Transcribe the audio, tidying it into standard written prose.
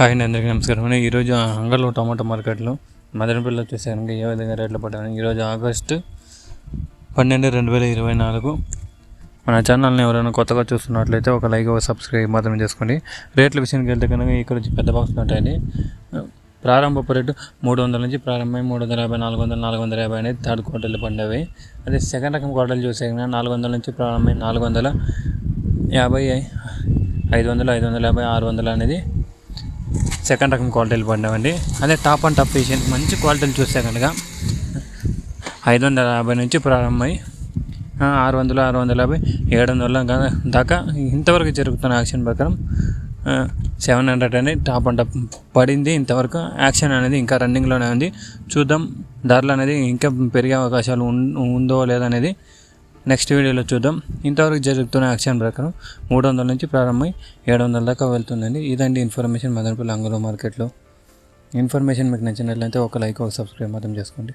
Hi అండి, అందరికీ నమస్కారం. ఈరోజు అంగల్లో టమాటో మార్కెట్లో మదనపల్లి వచ్చేసరికి ఏ విధంగా రేట్లు పడ్డాయి. ఈరోజు ఆగస్టు 12, 2024. మన ఛానల్ని ఎవరైనా కొత్తగా చూస్తున్నట్లయితే ఒక లైక్, ఒక సబ్స్క్రైబ్ మాత్రం చేసుకోండి. రేట్ల విషయానికి వెళ్తే కనుక ఇక్కడ వచ్చి పెద్ద బాక్స్లు ఉంటాయండి. ప్రారంభపు రేటు 300 నుంచి ప్రారంభమై 350, 400, 450 అనేది థర్డ్ క్వార్టర్లో పడినవి. అదే సెకండ్ రకం క్వార్టర్లు చూసే 400 నుంచి ప్రారంభమై 450, 500, 550, 600 అనేది సెకండ్ రకం క్వాలిటీలు పడినామండి. అదే టాప్ అండ్ టాప్ పేషెంట్ మంచి క్వాలిటీలు చూస్తే కనుక 550 నుంచి ప్రారంభమై 600, 650, 700 దాకా ఇంతవరకు జరుగుతున్న యాక్షన్ ప్రకారం 700 అనేది టాప్ అండ్ టాప్ పడింది. ఇంతవరకు యాక్షన్ అనేది ఇంకా రన్నింగ్లోనే ఉంది. చూద్దాం ధరలు అనేది ఇంకా పెరిగే అవకాశాలు ఉందో లేదనేది నెక్స్ట్ వీడియోలో చూద్దాం. ఇంతవరకు జరుగుతున్న యాక్షన్ ప్రకారం 300 నుంచి ప్రారంభమై 700 దాకా వెళ్తుందండి. ఇదండి ఇన్ఫర్మేషన్ మదనపల్లి అంగలో మార్కెట్లో. ఇన్ఫర్మేషన్ మీకు నచ్చినట్లయితే ఒక లైక్, ఒక సబ్స్క్రైబ్ మాత్రం చేసుకోండి.